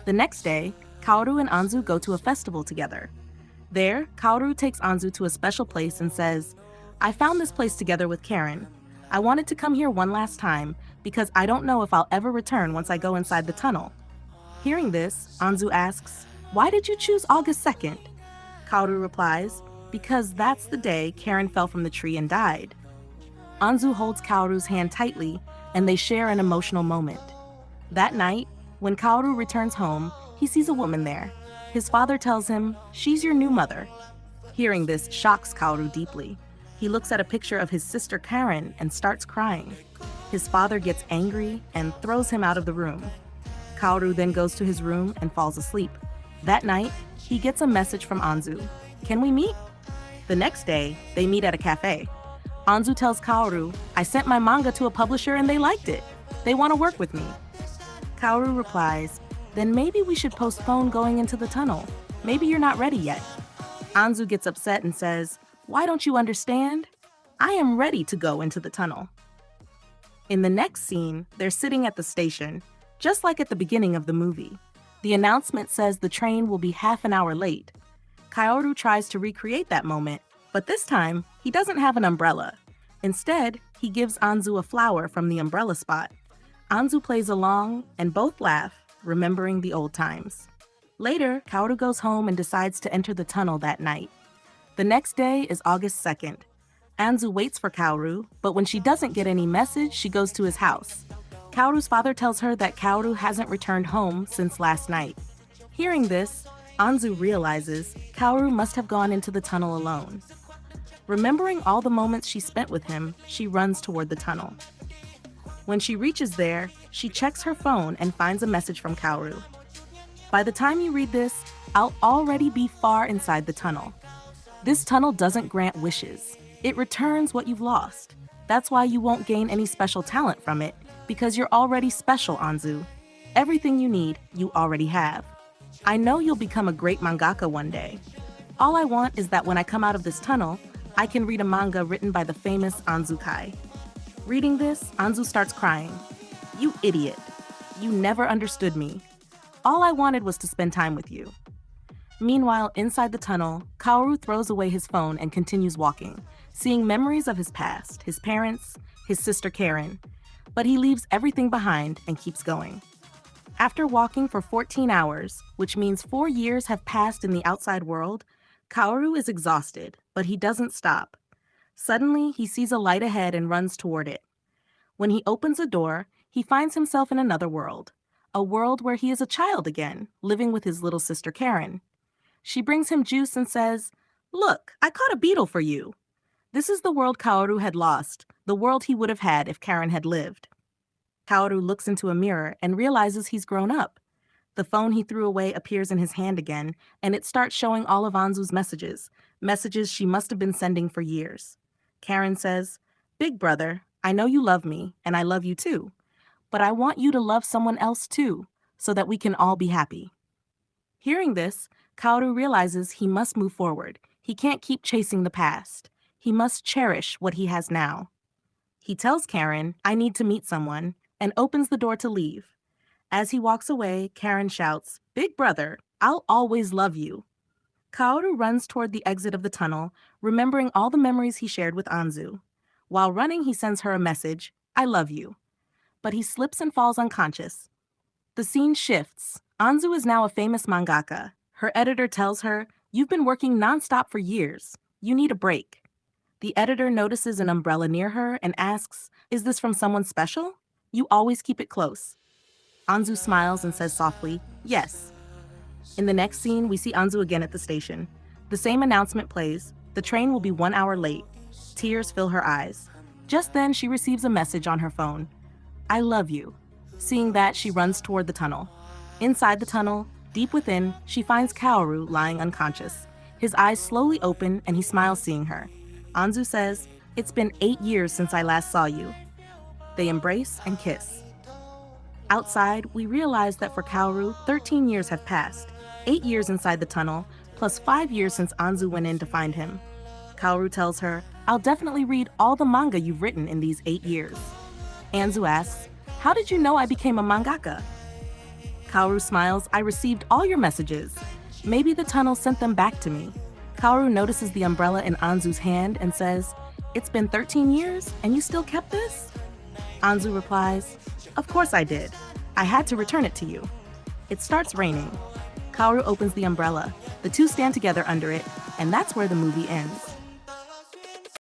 The next day, Kaoru and Anzu go to a festival together. There, Kaoru takes Anzu to a special place and says, "I found this place together with Karen. I wanted to come here one last time because I don't know if I'll ever return once I go inside the tunnel." Hearing this, Anzu asks, "Why did you choose August 2nd?" Kaoru replies, "Because that's the day Karen fell from the tree and died." Anzu holds Kaoru's hand tightly, and they share an emotional moment. That night, when Kaoru returns home, he sees a woman there. His father tells him, "She's your new mother." Hearing this shocks Kaoru deeply. He looks at a picture of his sister Karen and starts crying. His father gets angry and throws him out of the room. Kaoru then goes to his room and falls asleep. That night, he gets a message from Anzu. "Can we meet?" The next day, they meet at a cafe. Anzu tells Kaoru, "I sent my manga to a publisher and they liked it. They want to work with me." Kaoru replies, "Then maybe we should postpone going into the tunnel. Maybe you're not ready yet." Anzu gets upset and says, "Why don't you understand? I am ready to go into the tunnel." In the next scene, they're sitting at the station, just like at the beginning of the movie. The announcement says the train will be half an hour late. Kaoru tries to recreate that moment, but this time, he doesn't have an umbrella. Instead, he gives Anzu a flower from the umbrella spot. Anzu plays along, and both laugh, remembering the old times. Later, Kaoru goes home and decides to enter the tunnel that night. The next day is August 2nd. Anzu waits for Kaoru, but when she doesn't get any message, she goes to his house. Kaoru's father tells her that Kaoru hasn't returned home since last night. Hearing this, Anzu realizes Kaoru must have gone into the tunnel alone. Remembering all the moments she spent with him, she runs toward the tunnel. When she reaches there, she checks her phone and finds a message from Kaoru. "By the time you read this, I'll already be far inside the tunnel. This tunnel doesn't grant wishes. It returns what you've lost. That's why you won't gain any special talent from it, because you're already special, Anzu. Everything you need, you already have. I know you'll become a great mangaka one day. All I want is that when I come out of this tunnel, I can read a manga written by the famous Anzu Kai." Reading this, Anzu starts crying. "You idiot. You never understood me. All I wanted was to spend time with you." Meanwhile, inside the tunnel, Kaoru throws away his phone and continues walking, seeing memories of his past, his parents, his sister Karen. But he leaves everything behind and keeps going. After walking for 14 hours, which means 4 years have passed in the outside world, Kaoru is exhausted, but he doesn't stop. Suddenly, he sees a light ahead and runs toward it. When he opens a door, he finds himself in another world, a world where he is a child again, living with his little sister Karen. She brings him juice and says, "Look, I caught a beetle for you." This is the world Kaoru had lost, the world he would have had if Karen had lived. Kaoru looks into a mirror and realizes he's grown up. The phone he threw away appears in his hand again, and it starts showing all of Anzu's messages she must have been sending for years. Karen says, "Big brother, I know you love me, and I love you too. But I want you to love someone else too, so that we can all be happy." Hearing this, Kaoru realizes he must move forward. He can't keep chasing the past. He must cherish what he has now. He tells Karen, "I need to meet someone," and opens the door to leave. As he walks away, Karen shouts, "Big brother, I'll always love you." Kaoru runs toward the exit of the tunnel, remembering all the memories he shared with Anzu. While running, he sends her a message, "I love you." But he slips and falls unconscious. The scene shifts. Anzu is now a famous mangaka. Her editor tells her, "You've been working nonstop for years. You need a break." The editor notices an umbrella near her and asks, "Is this from someone special? You always keep it close." Anzu smiles and says softly, "Yes." In the next scene, we see Anzu again at the station. The same announcement plays. The train will be 1 hour late. Tears fill her eyes. Just then, she receives a message on her phone. "I love you." Seeing that, she runs toward the tunnel. Inside the tunnel, deep within, she finds Kaoru lying unconscious. His eyes slowly open and he smiles seeing her. Anzu says, "It's been 8 years since I last saw you." They embrace and kiss. Outside, we realize that for Kaoru, 13 years have passed. 8 years inside the tunnel, plus 5 years since Anzu went in to find him. Kaoru tells her, "I'll definitely read all the manga you've written in these 8 years. Anzu asks, "How did you know I became a mangaka?" Kaoru smiles, I received all your messages. Maybe the tunnel sent them back to me. Kaoru notices the umbrella in Anzu's hand and says, It's been 13 years and you still kept this? Anzu replies, Of course I did. I had to return it to you. It starts raining. Kaoru opens the umbrella. The two stand together under it, and that's where the movie ends.